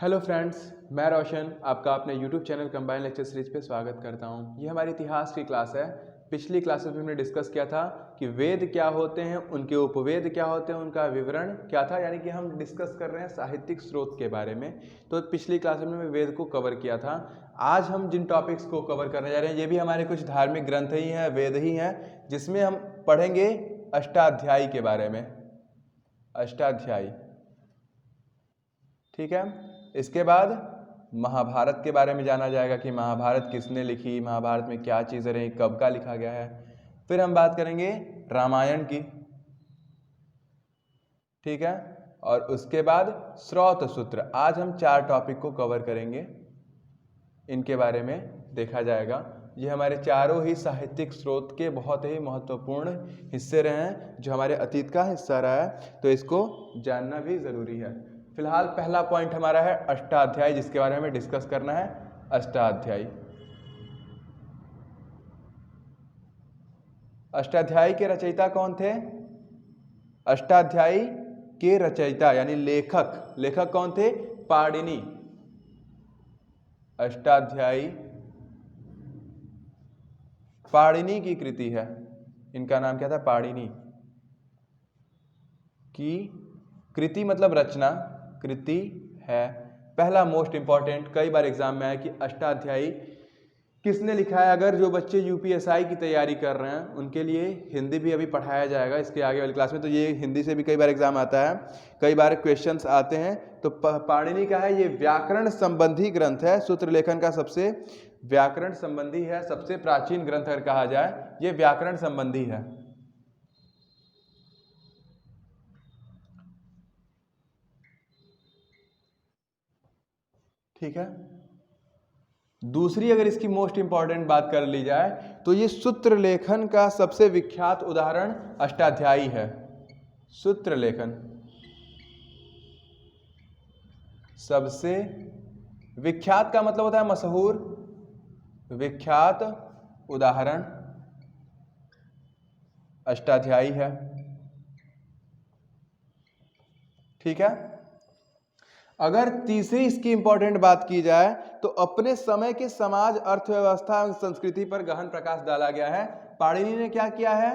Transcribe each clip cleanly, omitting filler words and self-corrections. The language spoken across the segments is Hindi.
हेलो फ्रेंड्स, मैं रोशन आपका अपने YouTube channel combine lecture series पे स्वागत करता हूँ। ये हमारी इतिहास की क्लास है। पिछली क्लासेस में हमने डिस्कस किया था कि वेद क्या होते हैं, उनके उपवेद क्या होते हैं, उनका विवरण क्या था, यानी कि हम डिस्कस कर रहे हैं साहित्यिक स्रोत के बारे में। तो पिछली क्लास में हमने वेद को कवर किया था। आज हम जिन टॉपिक्स को कवर करने जा रहे हैं ये भी हमारे कुछ धार्मिक ग्रंथ ही हैं, वेद ही हैं, जिसमें हम पढ़ेंगे अष्टाध्यायी के बारे में। अष्टाध्यायी, ठीक है। इसके बाद महाभारत के बारे में जाना जाएगा कि महाभारत किसने लिखी, महाभारत में क्या चीज़ें रही, कब का लिखा गया है। फिर हम बात करेंगे रामायण की, ठीक है। और उसके बाद स्रोत सूत्र। आज हम 4 टॉपिक को कवर करेंगे, इनके बारे में देखा जाएगा। ये हमारे चारों ही साहित्यिक स्रोत के बहुत ही महत्वपूर्ण हिस्से रहे हैं, जो हमारे अतीत का हिस्सा रहा है, तो इसको जानना भी ज़रूरी है। फिलहाल पहला पॉइंट हमारा है अष्टाध्यायी, जिसके बारे में हमें डिस्कस करना है। अष्टाध्यायी, अष्टाध्यायी के रचयिता कौन थे? अष्टाध्यायी के रचयिता यानी लेखक कौन थे? पाणिनि। अष्टाध्यायी पाणिनि की कृति है। इनका नाम क्या था? पाणिनि की कृति मतलब रचना, कृति है। पहला मोस्ट इंपॉर्टेंट, कई बार एग्जाम में आया कि अष्टाध्यायी किसने लिखा है। अगर जो बच्चे यूपीएसआई की तैयारी कर रहे हैं उनके लिए हिंदी भी अभी पढ़ाया जाएगा इसके आगे वाली क्लास में, तो ये हिंदी से भी कई बार एग्जाम आता है, कई बार क्वेश्चंस आते हैं। तो पाणिनि का है, ये व्याकरण संबंधी ग्रंथ है। सूत्र लेखन का सबसे व्याकरण संबंधी है, सबसे प्राचीन ग्रंथ अगर कहा जाए, ये व्याकरण संबंधी है। ठीक है। दूसरी अगर इसकी मोस्ट इंपॉर्टेंट बात कर ली जाए तो ये सूत्र लेखन का सबसे विख्यात उदाहरण अष्टाध्यायी है। सूत्र लेखन सबसे विख्यात का मतलब होता है मशहूर, विख्यात उदाहरण अष्टाध्यायी है, ठीक है। अगर तीसरी इसकी इंपॉर्टेंट बात की जाए तो अपने समय के समाज, अर्थव्यवस्था एवं संस्कृति पर गहन प्रकाश डाला गया है। पाणिनि ने क्या किया है?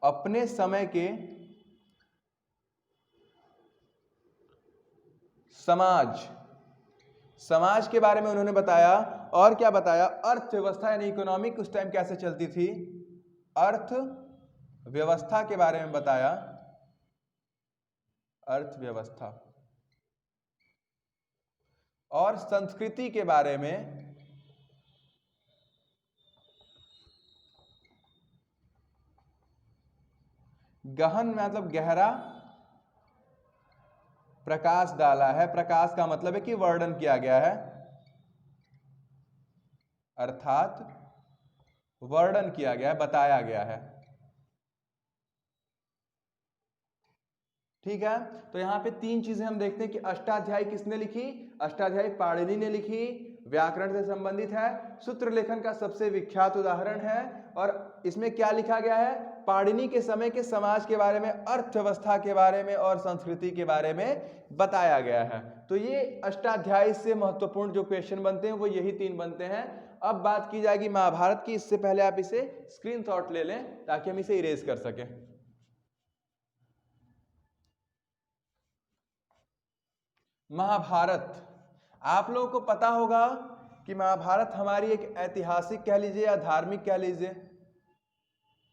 अपने समय के समाज के बारे में उन्होंने बताया। और क्या बताया? अर्थव्यवस्था यानी इकोनॉमिक उस टाइम कैसे चलती थी, अर्थव्यवस्था के बारे में बताया। अर्थव्यवस्था और संस्कृति के बारे में गहन मतलब गहरा प्रकाश डाला है। प्रकाश का मतलब है कि वर्णन किया गया है, अर्थात वर्णन किया गया है, बताया गया है, ठीक है। तो यहाँ पे 3 चीजें हम देखते हैं कि अष्टाध्यायी किसने लिखी। अष्टाध्यायी पाणिनि ने लिखी, व्याकरण से संबंधित है, सूत्र लेखन का सबसे विख्यात उदाहरण है, और इसमें क्या लिखा गया है? पाणिनि के समय के समाज के बारे में, अर्थव्यवस्था के बारे में और संस्कृति के बारे में बताया गया है। तो ये अष्टाध्यायी से महत्वपूर्ण जो क्वेश्चन बनते हैं वो यही 3 बनते हैं। अब बात की जाएगी महाभारत की। इससे पहले आप इसे स्क्रीनशॉट ले लें ताकि हम इसे इरेज कर सकें। महाभारत, आप लोगों को पता होगा कि महाभारत हमारी एक ऐतिहासिक कह लीजिए या धार्मिक कह लीजिए,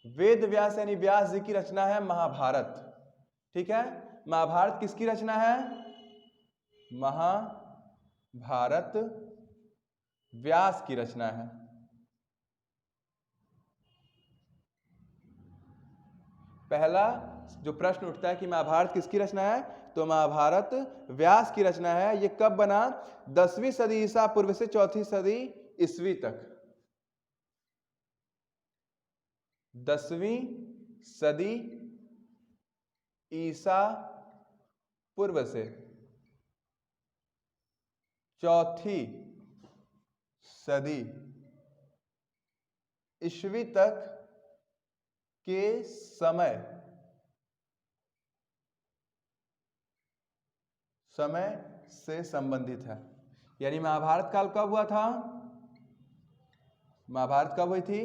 वेद व्यास यानी व्यास जी की रचना है महाभारत, ठीक है। महाभारत किसकी रचना है? महाभारत व्यास की रचना है। पहला जो प्रश्न उठता है कि महाभारत किसकी रचना है, तो महाभारत व्यास की रचना है। यह कब बना? 10वीं सदी ईसा पूर्व से 4वीं सदी ईस्वी तक। 10वीं सदी ईसा पूर्व से 4वीं सदी ईस्वी तक के समय समय से संबंधित है। यानी महाभारत काल कब हुआ था? महाभारत कब हुई थी?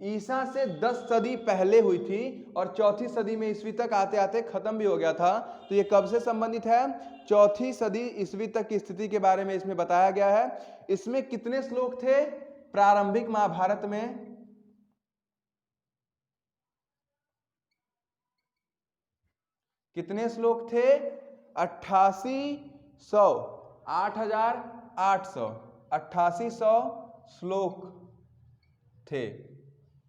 ईसा से 10 सदी पहले हुई थी और 4वीं सदी में ईस्वी तक आते आते खत्म भी हो गया था। तो ये कब से संबंधित है? 4वीं सदी ईस्वी तक की स्थिति के बारे में इसमें बताया गया है। इसमें कितने श्लोक थे प्रारंभिक महाभारत में? कितने श्लोक थे? 8800 8800 8800 श्लोक थे।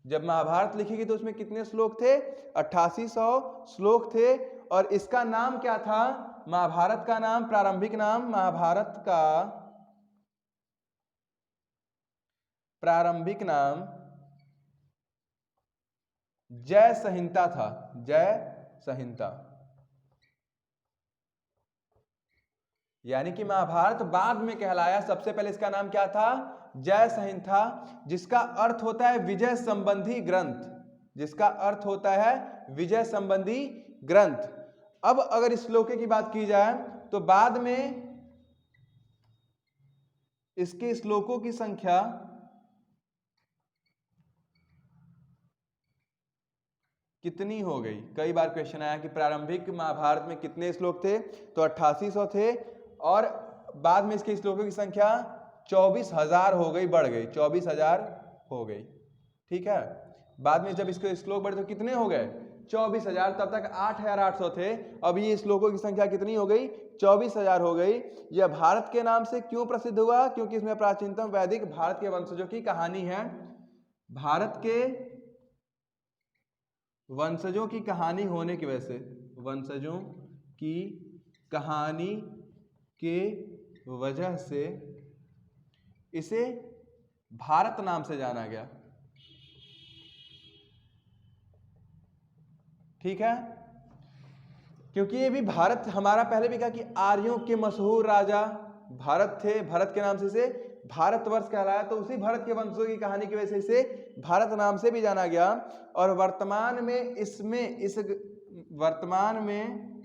जब महाभारत लिखी गई तो उसमें कितने श्लोक थे? 8800 श्लोक थे। और इसका नाम क्या था? महाभारत का नाम, प्रारंभिक नाम महाभारत का प्रारंभिक नाम जय संहिता था। जय संहिता। यानी कि महाभारत बाद में कहलाया, सबसे पहले इसका नाम क्या था? जय संहिता, जिसका अर्थ होता है विजय संबंधी ग्रंथ। जिसका अर्थ होता है विजय संबंधी ग्रंथ। अब अगर इस श्लोक की बात की जाए तो बाद में इसके श्लोकों की संख्या कितनी हो गई? कई बार क्वेश्चन आया कि प्रारंभिक महाभारत में कितने श्लोक थे? तो 8800 थे और बाद में इसके श्लोकों की संख्या 24,000 हो गई, बढ़ गई, 24,000 हो गई। ठीक है, बाद में जब इसके श्लोक बढ़े तो कितने हो गए? 24,000। तब तक 8,800 थे। अब ये श्लोकों की संख्या कितनी हो गई? 24,000 हो गई। यह भारत के नाम से क्यों प्रसिद्ध हुआ? क्योंकि इसमें प्राचीनतम वैदिक भारत के वंशजों की कहानी है। भारत के वंशजों की कहानी होने की वजह से, वंशजों की कहानी के वजह से इसे भारत नाम से जाना गया। ठीक है, क्योंकि ये भी भारत, हमारा पहले भी कहा कि आर्यों के मशहूर राजा भारत थे, भरत के नाम से इसे भारतवर्ष कहलाया। तो उसी भरत के वंशों की कहानी की वजह से इसे भारत नाम से भी जाना गया। और वर्तमान में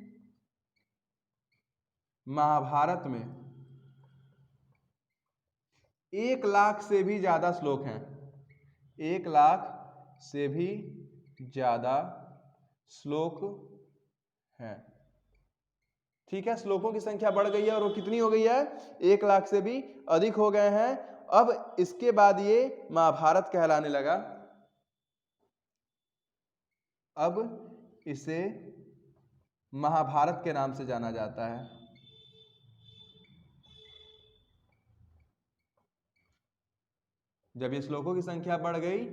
महाभारत में 1 लाख से भी ज्यादा श्लोक हैं। 1 लाख से भी ज्यादा श्लोक हैं। ठीक है, श्लोकों की संख्या बढ़ गई है और वो कितनी हो गई है? 1 लाख से भी अधिक हो गए हैं। अब इसके बाद ये महाभारत कहलाने लगा। अब इसे महाभारत के नाम से जाना जाता है। जब ये श्लोकों की संख्या बढ़ गई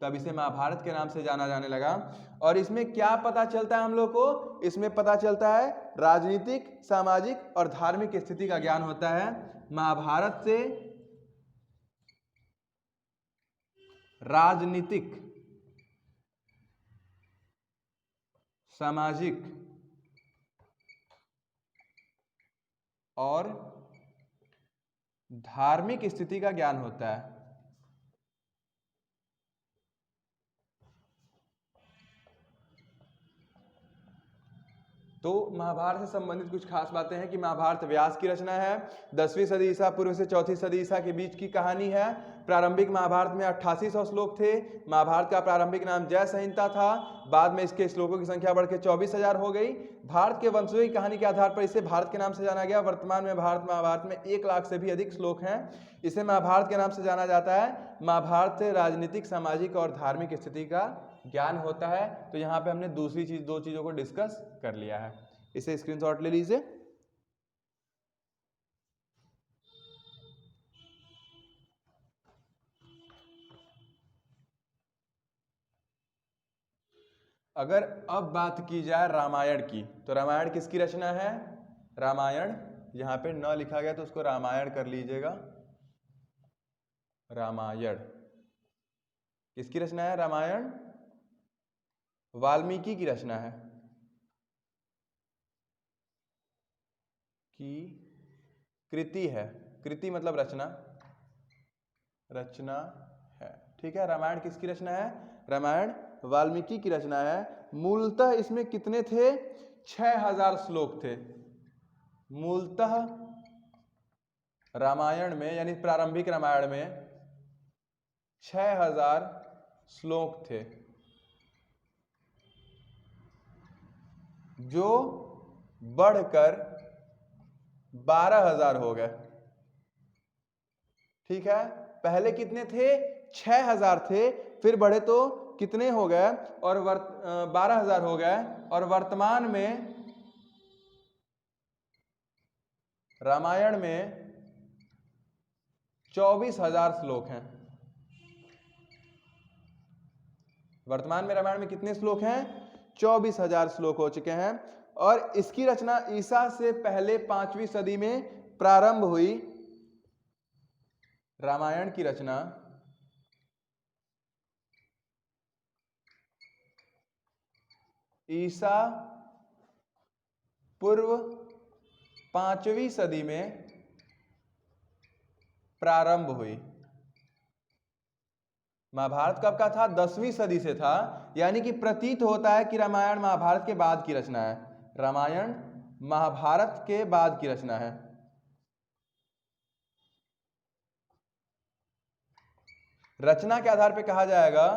तब इसे महाभारत के नाम से जाना जाने लगा। और इसमें क्या पता चलता है हम लोग को? इसमें पता चलता है राजनीतिक, सामाजिक और धार्मिक स्थिति का ज्ञान होता है। महाभारत से राजनीतिक, सामाजिक और धार्मिक स्थिति का ज्ञान होता है। तो महाभारत से संबंधित कुछ खास बातें हैं कि महाभारत व्यास की रचना है। 10वीं सदी ईसा पूर्व से 4वीं सदी ईसा के बीच की कहानी है। प्रारंभिक महाभारत में 8800 श्लोक थे। महाभारत का प्रारंभिक नाम जय संहिता था। बाद में इसके श्लोकों की संख्या बढ़ के 24,000 हो गई। भारत के वंशजों की कहानी के आधार पर इसे भारत के नाम से जाना गया। वर्तमान में महाभारत में 1 लाख से भी अधिक श्लोक हैं। इसे महाभारत के नाम से जाना जाता है। महाभारत से राजनीतिक, सामाजिक और धार्मिक स्थिति का ज्ञान होता है। तो यहाँ पे हमने दो चीजों को डिस्कस कर लिया है। इसे स्क्रीनशॉट ले लीजिए। अगर अब बात की जाए रामायण की, तो रामायण किसकी रचना है? रामायण, यहां पे न लिखा गया तो उसको रामायण कर लीजिएगा। रामायण किसकी रचना है? रामायण वाल्मीकि की रचना है। की कृति है। कृति मतलब रचना, रचना है। ठीक है, रामायण किसकी रचना है? रामायण वाल्मीकि की रचना है। मूलतः इसमें कितने थे? 6000 श्लोक थे। मूलतः रामायण में यानी प्रारंभिक रामायण में 6000 श्लोक थे, जो बढ़कर 12000 हो गए। ठीक है, पहले कितने थे? 6000 थे, फिर बढ़े तो कितने हो गए? और 12000 हो गए। और वर्तमान में रामायण में 24000 श्लोक हैं। वर्तमान में रामायण में कितने श्लोक हैं? 24000 श्लोक हो चुके हैं। और इसकी रचना ईसा से पहले 5वीं सदी में प्रारंभ हुई। रामायण की रचना ईसा पूर्व 5वीं सदी में प्रारंभ हुई। महाभारत कब का था? 10वीं सदी से था। यानी कि प्रतीत होता है कि रामायण महाभारत के बाद की रचना है। रामायण महाभारत के बाद की रचना है। रचना के आधार पर कहा जाएगा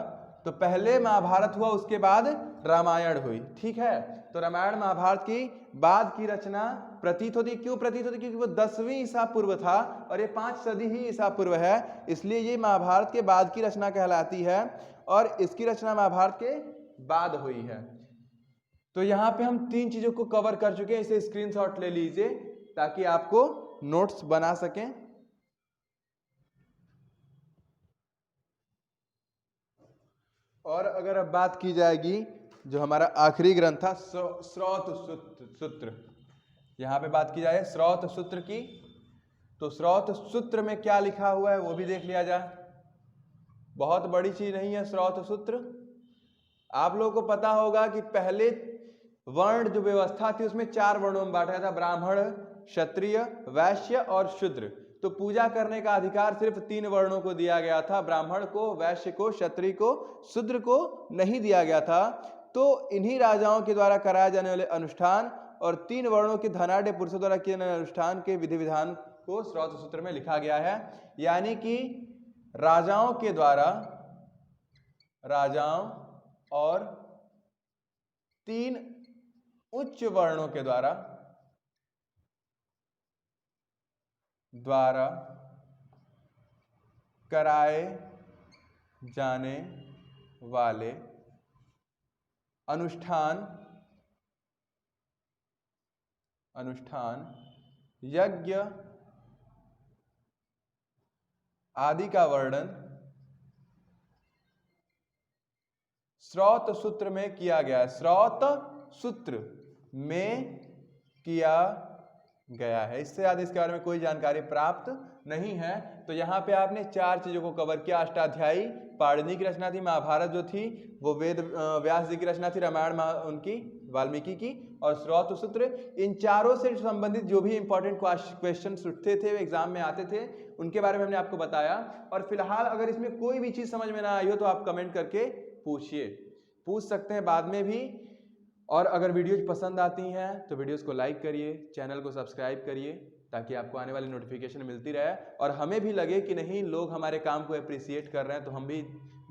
तो पहले महाभारत हुआ, उसके बाद रामायण हुई। ठीक है, तो रामायण महाभारत की बाद की रचना प्रतीत होती। क्यों प्रतीत होती? क्योंकि वो 10वीं ईसा पूर्व था और ये 5 सदी ही ईसा पूर्व है, इसलिए ये महाभारत के बाद की रचना कहलाती है। और इसकी रचना महाभारत के बाद हुई है। तो यहाँ पे हम 3 चीजों को कवर कर चुके हैं। इसे स्क्रीनशॉट ले लीजिए ताकि आपको नोट्स बना सकें। और अगर अब बात की जाएगी जो हमारा आखिरी ग्रंथ था स्रोत सूत्र, यहाँ पे बात की जाए स्रोत सूत्र की, तो स्रोत सूत्र में क्या लिखा हुआ है वो भी देख लिया जाए। बहुत बड़ी चीज नहीं है स्रोत सूत्र। आप लोगों को पता होगा कि पहले वर्ण जो व्यवस्था थी उसमें 4 वर्णों में बांटा था, ब्राह्मण, क्षत्रिय, वैश्य और शूद्र। तो पूजा करने का अधिकार सिर्फ 3 वर्णों को दिया गया था, ब्राह्मण को, वैश्य को, क्षत्रिय को, शूद्र को नहीं दिया गया था। तो इन्हीं राजाओं के द्वारा कराए जाने वाले अनुष्ठान और 3 वर्णों के धनाढ़ पुरुषों द्वारा किए जाने अनुष्ठान के विधि विधान को स्रोत सूत्र में लिखा गया है। यानी कि राजाओं के द्वारा, राजाओं और 3 उच्च वर्णों के द्वारा कराए जाने वाले अनुष्ठान यज्ञ आदि का वर्णन स्रोत सूत्र में किया गया है। स्रोत सूत्र में किया गया है। इससे ज्यादा इसके बारे में कोई जानकारी प्राप्त नहीं है। तो यहाँ पे आपने 4 चीजों को कवर किया। अष्टाध्यायी पाणिनि की रचना थी, महाभारत जो थी वो वेद व्यास जी की रचना थी, रामायण उनकी वाल्मीकि की, और स्रोत सूत्र। इन चारों से संबंधित जो भी इंपॉर्टेंट क्वेश्चन उठते थे, एग्जाम में आते थे, उनके बारे में हमने आपको बताया। और फिलहाल अगर इसमें कोई भी चीज समझ में ना आई हो तो आप कमेंट करके पूछ सकते हैं बाद में भी। और अगर वीडियोज पसंद आती हैं तो वीडियोस को लाइक करिए, चैनल को सब्सक्राइब करिए ताकि आपको आने वाली नोटिफिकेशन मिलती रहे और हमें भी लगे कि नहीं, लोग हमारे काम को अप्रिसिएट कर रहे हैं, तो हम भी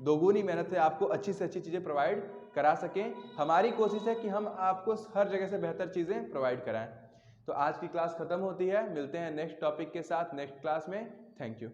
दोगुनी मेहनत से आपको अच्छी से अच्छी चीज़ें प्रोवाइड करा सकें। हमारी कोशिश है कि हम आपको हर जगह से बेहतर चीज़ें प्रोवाइड कराएं। तो आज की क्लास खत्म होती है, मिलते हैं नेक्स्ट टॉपिक के साथ नेक्स्ट क्लास में। Thank you.